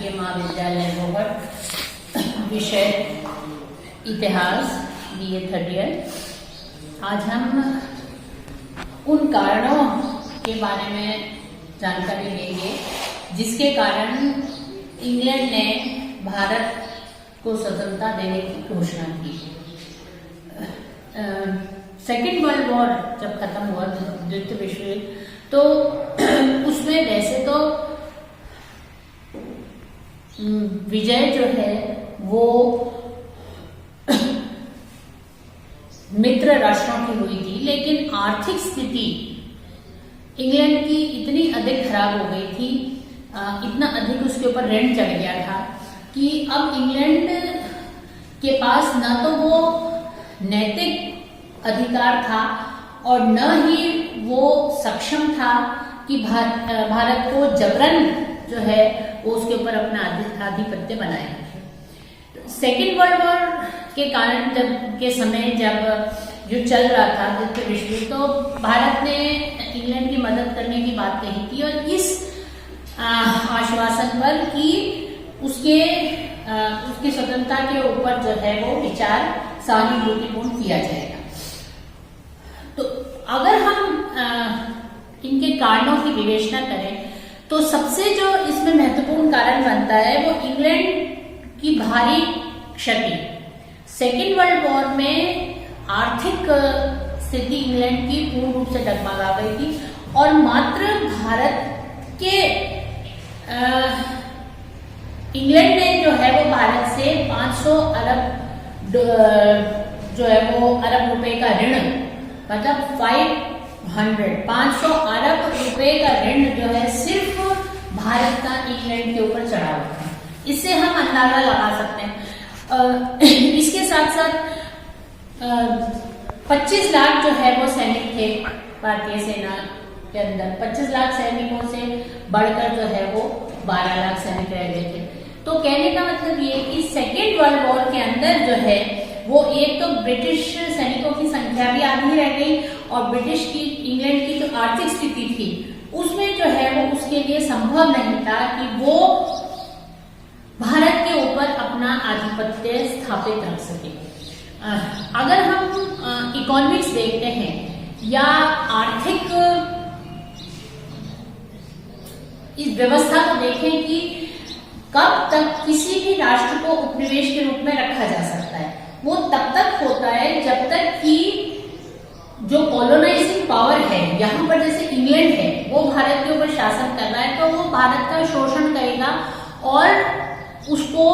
राजकीय महाविद्यालय रोहट, विषय इतिहास, BA थर्ड ईयर। आज हम उन कारणों के बारे में जानकारी लेंगे जिसके कारण इंग्लैंड ने भारत को स्वतंत्रता देने की घोषणा की। सेकेंड वर्ल्ड वॉर जब खत्म हुआ, द्वितीय विश्व युद्ध, तो उसमें वैसे तो विजय जो है वो मित्र राष्ट्रों की हुई थी, लेकिन आर्थिक स्थिति इंग्लैंड की इतनी अधिक खराब हो गई थी, इतना अधिक उसके ऊपर ऋण चढ़ गया था कि अब इंग्लैंड के पास न तो वो नैतिक अधिकार था और न ही वो सक्षम था कि भारत को जबरन जो है वो उसके ऊपर अपना आधिपत्य बनाए। सेकेंड वर्ल्ड वॉर के कारण के समय जब जो चल रहा था द्वितीय विश्व युद्ध, तो भारत ने इंग्लैंड की मदद करने की बात कही थी और इस आश्वासन पर कि उसकी स्वतंत्रता के ऊपर जो है वो विचार सहानुभूतिपूर्ण किया जाएगा। तो अगर हम इनके कारणों की विवेचना करें तो सबसे जो इसमें महत्वपूर्ण कारण बनता है वो इंग्लैंड की भारी क्षति। सेकेंड वर्ल्ड वॉर में आर्थिक स्थिति इंग्लैंड की पूर्ण रूप से डगमगा गई थी और मात्र भारत के इंग्लैंड ने जो है वो भारत से 500 अरब जो है वो अरब रुपए का ऋण, मतलब 500 अरब रुपए का ऋण जो है सिर्फ भारत का इंग्लैंड के ऊपर चढ़ा हुआ था। इससे हम अंदाजा लगा सकते हैं। इसके साथ साथ 25 लाख जो है वो सैनिक थे भारतीय सेना के अंदर। 25 लाख सैनिकों से बढ़कर जो है वो 12 लाख सैनिक रह गए थे। तो कहने का मतलब ये कि सेकेंड वर्ल्ड वॉर के अंदर जो है वो एक तो ब्रिटिश सैनिकों की संख्या भी आधी रह गई और ब्रिटिश की इंग्लैंड की जो आर्थिक स्थिति थी उसमें जो है वो उसके लिए संभव नहीं था कि वो भारत के ऊपर अपना आधिपत्य स्थापित रख सके। अगर हम इकोनॉमिक्स देखते हैं या आर्थिक इस व्यवस्था को देखें कि कब तक किसी भी राष्ट्र को उपनिवेश के रूप में रखा जा सकता है, वो तब तक होता है जब तक कि जो कॉलोनाइजिंग पावर है, यहाँ पर जैसे इंग्लैंड है वो भारत के ऊपर शासन कर रहा है, तो वो भारत का शोषण करेगा और उसको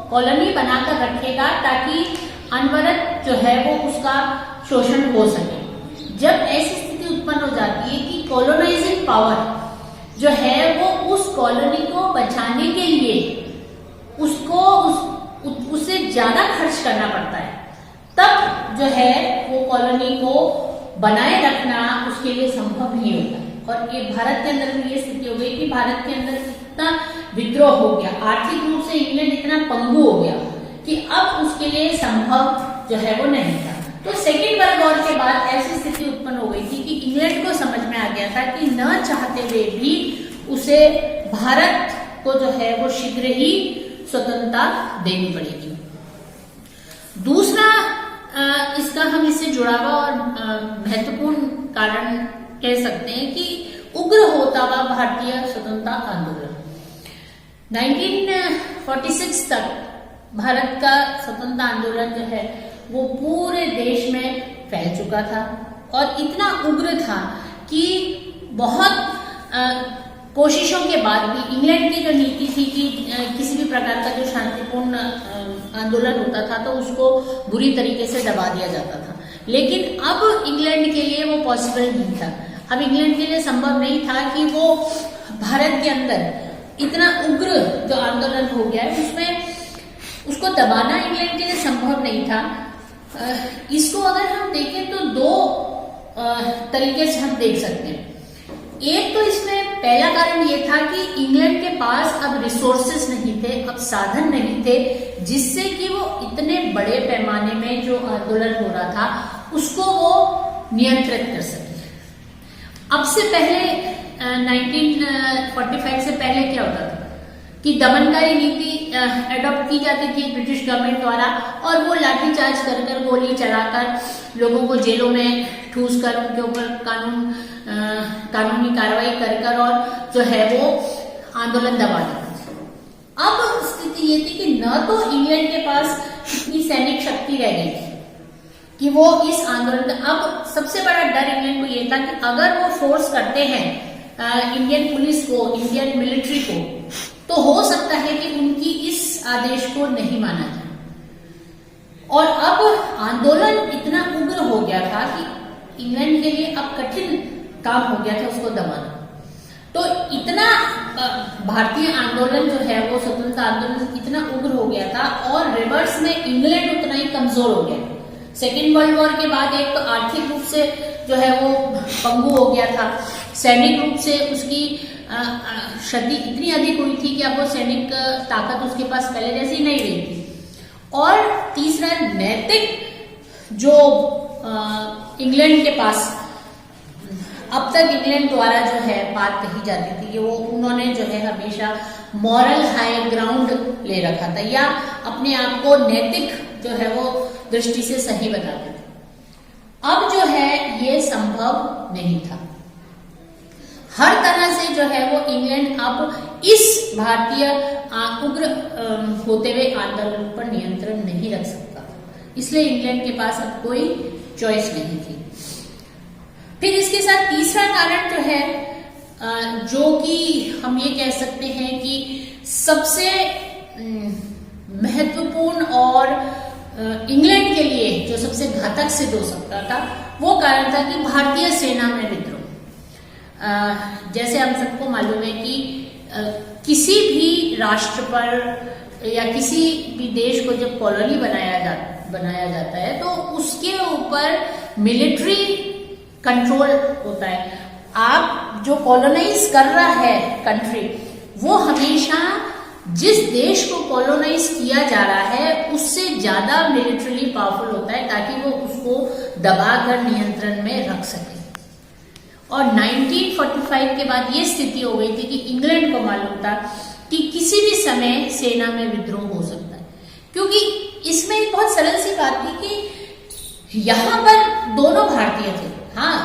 कॉलोनी बनाकर रखेगा ताकि अनवरत जो है वो उसका शोषण हो सके। जब ऐसी स्थिति उत्पन्न हो जाती है कि कॉलोनाइजिंग पावर जो है वो उस कॉलोनी को बचाने के लिए उसको उससे ज्यादा खर्च करना पड़ता है, तब जो है वो कॉलोनी को बनाए रखना उसके लिए संभव नहीं होता। और ये भारत के अंदर भी ये स्थिति हो गई कि भारत के अंदर इतना विद्रोह हो गया, आर्थिक रूप से इंग्लैंड इतना पंगु हो गया कि अब उसके लिए संभव जो है वो नहीं था। तो सेकेंड वर्ल्ड वॉर के बाद ऐसी स्थिति उत्पन्न हो गई थी कि इंग्लैंड को समझ में आ गया था कि न चाहते हुए भी उसे भारत को जो है वो शीघ्र ही स्वतंत्रता देनी पड़ेगी। दूसरा इसका हम इससे जुड़ा हुआ और महत्वपूर्ण कारण कह सकते हैं कि उग्र होता हुआ भारतीय स्वतंत्रता आंदोलन। 1946 तक भारत का स्वतंत्रता आंदोलन जो है वो पूरे देश में फैल चुका था और इतना उग्र था कि बहुत कोशिशों के बाद भी इंग्लैंड की जो नीति थी कि किसी भी प्रकार का जो शांतिपूर्ण आंदोलन होता था तो उसको बुरी तरीके से दबा दिया जाता था। लेकिन अब इंग्लैंड के लिए वो पॉसिबल नहीं था। अब इंग्लैंड के लिए संभव नहीं था कि वो भारत के अंदर इतना उग्र जो आंदोलन हो गया है उसमें उसको दबाना इंग्लैंड के लिए संभव नहीं था। इसको अगर हम देखें तो दो तरीके से हम देख सकते हैं। एक तो इसमें पहला कारण ये था कि इंग्लैंड के पास अब रिसोर्सेस नहीं थे, अब साधन नहीं थे जिससे कि वो इतने बड़े पैमाने में जो आंदोलन हो रहा था उसको वो नियंत्रित कर सके। अब से पहले 1945 से पहले क्या होता था कि दमनकारी नीति एडॉप्ट की जाती थी ब्रिटिश गवर्नमेंट द्वारा, और वो लाठीचार्ज कर कर, गोली चलाकर, लोगों को जेलों में ठूस कर, उनके ऊपर कानूनी कार्रवाई कर कर और जो है वो आंदोलन दबा देते थे। अब स्थिति ये थी कि न तो इंग्लैंड के पास इतनी सैनिक शक्ति रह गई थी कि वो इस आंदोलन, अब सबसे बड़ा डर इंग्लैंड को ये था कि अगर वो फोर्स करते हैं इंडियन पुलिस को, इंडियन मिलिट्री को, तो हो सकता है कि उनकी इस आदेश को नहीं माना जाए। और अब आंदोलन इतना उग्र हो गया था कि इंग्लैंड के लिए अब कठिन काम हो गया था उसको दबाना। तो इतना भारतीय आंदोलन जो है वो स्वतंत्रता आंदोलन इतना उग्र हो गया था, और रिवर्स में इंग्लैंड उतना ही कमजोर हो गया। सेकेंड वर्ल्ड वॉर के बाद एक तो आर्थिक रूप से जो है वो पंगु हो गया था, सैनिक रूप से उसकी क्षति इतनी अधिक हुई थी कि अब वो सैनिक ताकत उसके पास पहले जैसी नहीं रही थी। और तीसरा, नैतिक जो इंग्लैंड के पास अब तक इंग्लैंड द्वारा जो है बात कही जाती थी कि वो उन्होंने जो है हमेशा मॉरल हाई ग्राउंड ले रखा था, या अपने आप को नैतिक जो है वो दृष्टि से सही बताते थे। अब जो है ये संभव नहीं था। हर तरह से जो है वो इंग्लैंड अब इस भारतीय उग्र होते हुए आंदोलन पर नियंत्रण नहीं रख सकता, इसलिए इंग्लैंड के पास अब कोई चॉइस नहीं थी। फिर इसके साथ तीसरा कारण जो है, जो कि हम ये कह सकते हैं कि सबसे महत्वपूर्ण और इंग्लैंड के लिए जो सबसे घातक सिद्ध हो सकता था, वो कारण था कि भारतीय सेना में विद्रोह। जैसे हम सबको मालूम है कि किसी भी राष्ट्र पर या किसी भी देश को जब कॉलोनी बनाया जाता है तो उसके ऊपर मिलिट्री कंट्रोल होता है। आप जो कॉलोनाइज कर रहा है कंट्री, वो हमेशा जिस देश को कॉलोनाइज किया जा रहा है उससे ज्यादा मिलिट्रीली पावरफुल होता है, ताकि वो उसको दबाकर नियंत्रण में रख सके। और 1945 के बाद ये स्थिति हो गई थी कि इंग्लैंड को मालूम था कि किसी भी समय सेना में विद्रोह हो सकता है, क्योंकि इसमें एक बहुत सरल सी बात थी कि यहाँ पर दोनों भारतीय थे। हाँ,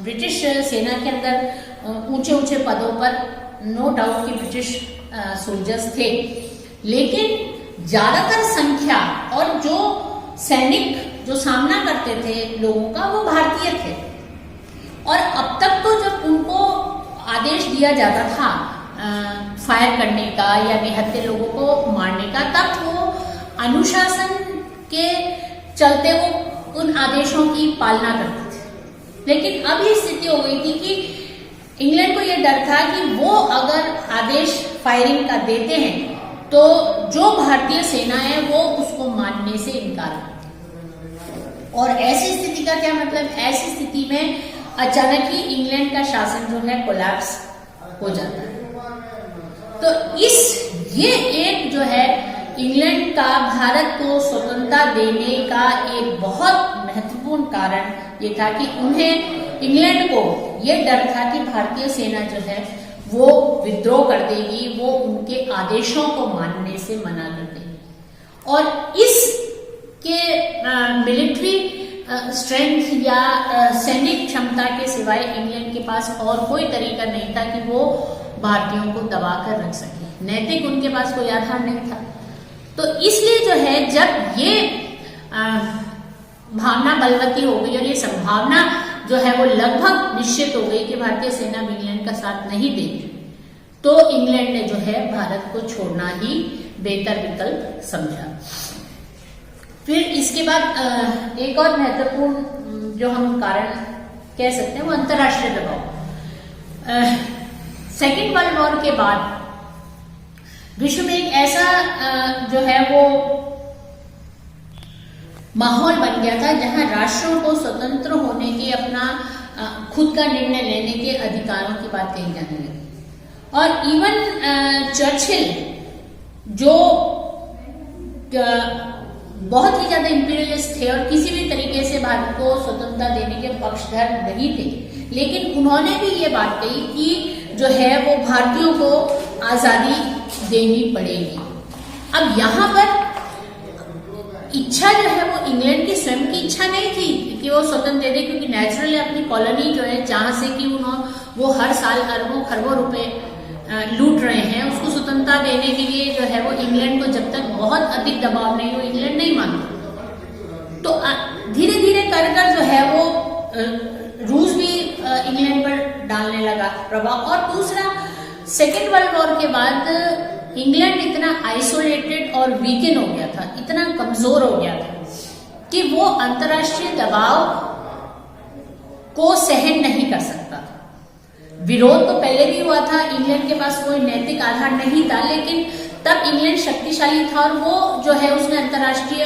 ब्रिटिश सेना के अंदर ऊंचे ऊंचे पदों पर नो डाउट कि ब्रिटिश सोल्जर्स थे, लेकिन ज्यादातर संख्या और जो सैनिक जो सामना करते थे लोगों का, वो भारतीय थे। और अब तक तो जब उनको आदेश दिया जाता था फायर करने का या निहत्थे लोगों को मारने का, तब वो अनुशासन के चलते वो उन आदेशों की पालना करते थे। लेकिन अब ये स्थिति हो गई थी कि इंग्लैंड को यह डर था कि वो अगर आदेश फायरिंग का देते हैं तो जो भारतीय सेना है वो उसको मानने से इनकार करती। और ऐसी स्थिति का क्या मतलब, ऐसी स्थिति में अचानक ही इंग्लैंड का शासन जो है कोलैप्स हो जाता है। तो ये एक जो है इंग्लैंड का भारत को स्वतंत्रता देने का एक बहुत महत्वपूर्ण कारण ये था कि उन्हें, इंग्लैंड को ये डर था कि भारतीय सेना जो है वो विद्रोह कर देगी, वो उनके आदेशों को मानने से मना कर देगी। और इसके मिलिट्री स्ट्रेंथ या सैनिक क्षमता के सिवाय इंग्लैंड के पास और कोई तरीका नहीं था कि वो भारतीयों को दबाकर रख सके। नैतिक उनके पास कोई आधार नहीं था। तो इसलिए जो है जब ये भावना बलवती हो गई और ये संभावना जो है वो लगभग निश्चित हो गई कि भारतीय सेना भी इंग्लैंड का साथ नहीं देगी, तो इंग्लैंड ने जो है भारत को छोड़ना ही बेहतर विकल्प समझा। फिर इसके बाद एक और महत्वपूर्ण जो हम कारण कह सकते हैं वो अंतर्राष्ट्रीय दबाव। सेकेंड वर्ल्ड वॉर के बाद विश्व में एक ऐसा जो है वो माहौल बन गया था जहां राष्ट्रों को स्वतंत्र होने के, अपना खुद का निर्णय लेने के अधिकारों की बात कही जाने लगी। और इवन चर्चिल जो बहुत ही ज्यादा इंपीरियलिस्ट थे और किसी भी तरीके से भारत को स्वतंत्रता देने के पक्षधर नहीं थे, लेकिन उन्होंने भी ये बात कही कि जो है वो भारतीयों को आजादी देनी पड़ेगी। अब यहाँ पर इच्छा जो है वो इंग्लैंड की स्वयं की इच्छा नहीं थी कि वो स्वतंत्र दे दे, क्योंकि नेचुरली अपनी कॉलोनी जो है जहां से कि वो हर साल अरबों खरबों रुपए लूट रहे हैं, उसको स्वतंत्रता देने के लिए जो है वो इंग्लैंड को जब तक बहुत अधिक दबाव नहीं हो, इंग्लैंड नहीं मानता। तो धीरे धीरे कर कर जो है वो रूस भी इंग्लैंड पर डालने लगा प्रभाव। और दूसरा, सेकेंड वर्ल्ड वॉर के बाद इंग्लैंड इतना आइसोलेटेड और वीकन हो गया था, इतना कमजोर हो गया था कि वो अंतर्राष्ट्रीय दबाव को सहन नहीं कर सकता था। विरोध तो पहले भी हुआ था, इंग्लैंड के पास कोई नैतिक आधार नहीं था, लेकिन तब इंग्लैंड शक्तिशाली था और वो जो है उसने अंतर्राष्ट्रीय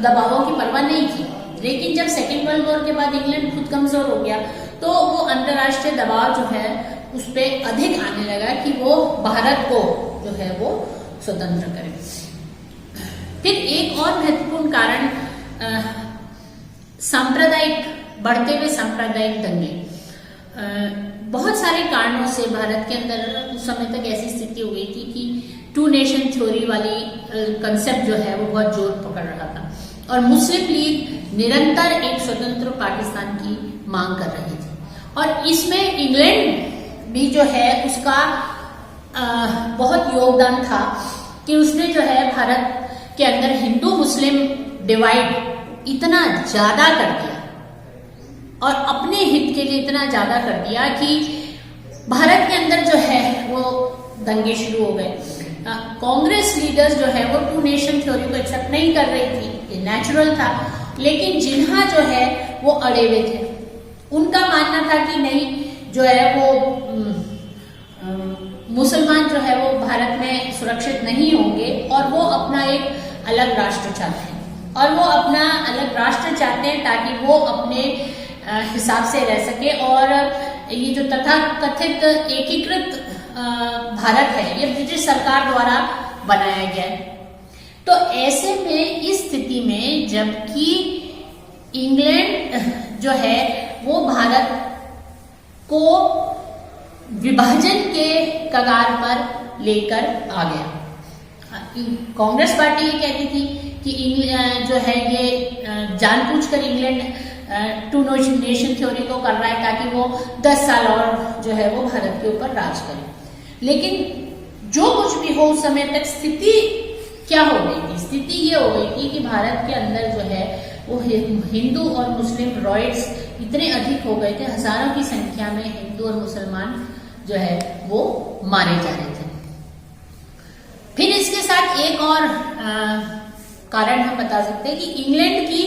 दबावों की परवाह नहीं की। लेकिन जब सेकेंड वर्ल्ड वॉर के बाद इंग्लैंड खुद कमजोर हो गया तो वो अंतर्राष्ट्रीय दबाव जो है उस पर अधिक आने लगा कि वो भारत को जो है वो स्वतंत्र करे। फिर एक और महत्वपूर्ण कारण सांप्रदायिक, बढ़ते हुए सांप्रदायिक दंगे। बहुत सारे कारणों से भारत के अंदर उस समय तक ऐसी स्थिति हो गई थी कि टू नेशन थ्योरी वाली कंसेप्ट जो है वो बहुत जोर पकड़ रहा था और मुस्लिम लीग निरंतर एक स्वतंत्र पाकिस्तान की मांग कर रही थी। और इसमें इंग्लैंड भी जो है उसका बहुत योगदान था कि उसने जो है भारत के अंदर हिंदू मुस्लिम डिवाइड इतना ज्यादा कर दिया और अपने हित के लिए इतना ज्यादा कर दिया कि भारत के अंदर जो है वो दंगे शुरू हो गए। कांग्रेस लीडर्स जो है वो टू नेशन थ्योरी को एक्सेप्ट नहीं कर रही थी, ये नेचुरल था, लेकिन जिन्हा जो है वो अड़े हुए थे। उनका मानना था कि नहीं, जो है वो मुसलमान जो है वो भारत में सुरक्षित नहीं होंगे और वो अपना एक अलग राष्ट्र चाहते हैं और वो अपना अलग राष्ट्र चाहते हैं ताकि वो अपने हिसाब से रह सके। और ये जो तथाकथित एकीकृत भारत है ये ब्रिटिश सरकार द्वारा बनाया गया है। तो ऐसे में इस स्थिति में जबकि इंग्लैंड जो है वो भारत को विभाजन के कगार पर लेकर आ गया। कांग्रेस पार्टी ये कहती थी कि इंग्लैंड जो है ये जानबूझकर इंग्लैंड टू नेशन थ्योरी को कर रहा है ताकि वो 10 साल और जो है वो भारत के ऊपर राज करे। लेकिन जो कुछ भी हो उस समय तक स्थिति क्या हो गई थी? स्थिति ये हो गई थी कि भारत के अंदर जो है वो हिंदू और मुस्लिम रॉयट्स इतने अधिक हो गए थे, हजारों की संख्या में हिंदू और मुसलमान जो है वो मारे जा रहे थे। फिर इसके साथ एक और कारण हम बता सकते हैं कि इंग्लैंड की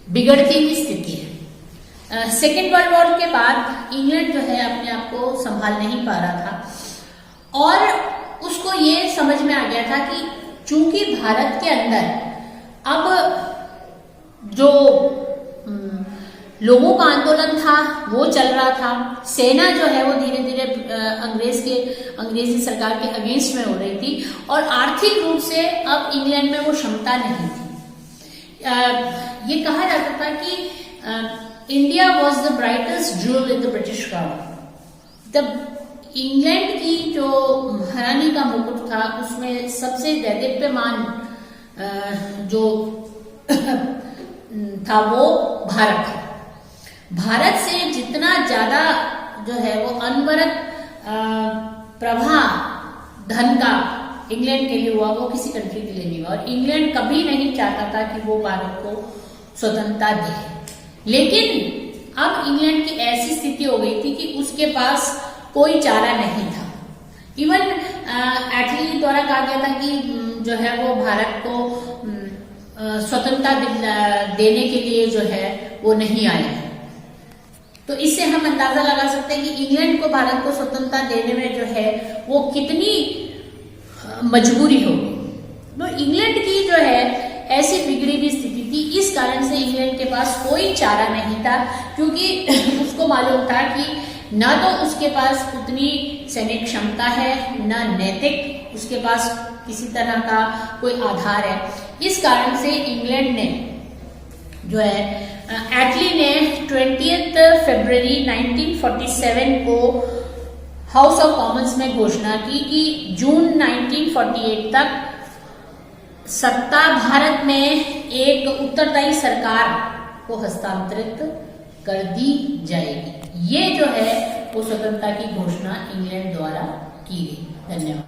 बिगड़ती हुई स्थिति है। सेकेंड वर्ल्ड वॉर के बाद इंग्लैंड जो है अपने आप को संभाल नहीं पा रहा था और उसको ये समझ में आ गया था कि चूंकि भारत के अंदर अब जो लोगों का आंदोलन था वो चल रहा था, सेना जो है वो धीरे धीरे अंग्रेजी सरकार के अगेंस्ट में हो रही थी और आर्थिक रूप से अब इंग्लैंड में वो क्षमता नहीं थी। ये कहा जाता था कि India was the brightest jewel in the British crown. तब इंग्लैंड की जो महारानी का मुकुट था उसमें सबसे दैदीप्यमान जो था वो भारत था। भारत से जितना ज्यादा जो है वो अनवरत प्रवाह धन का इंग्लैंड के लिए हुआ वो किसी कंट्री के लिए नहीं हुआ और इंग्लैंड कभी नहीं चाहता था कि वो भारत को स्वतंत्रता दे। लेकिन अब इंग्लैंड की ऐसी स्थिति हो गई थी कि उसके पास कोई चारा नहीं था। इवन एटली द्वारा कहा गया था कि जो है वो भारत को स्वतंत्रता देने के लिए जो है वो नहीं आए। तो इससे हम अंदाजा लगा सकते हैं कि इंग्लैंड को भारत को स्वतंत्रता देने में जो है वो कितनी मजबूरी होगी। तो इंग्लैंड की जो है ऐसी बिगड़ी हुई स्थिति थी, इस कारण से इंग्लैंड के पास कोई चारा नहीं था क्योंकि उसको मालूम था कि ना तो उसके पास उतनी सैनिक क्षमता है, ना नैतिक उसके पास किसी तरह का कोई आधार है। इस कारण से इंग्लैंड ने जो है एटली ने 20 फरवरी 1947 को हाउस ऑफ कॉमन्स में घोषणा की कि जून 1948 तक सत्ता भारत में एक उत्तरदायी सरकार को हस्तांतरित कर दी जाएगी। ये जो है वो स्वतंत्रता की घोषणा इंग्लैंड द्वारा की गई। धन्यवाद।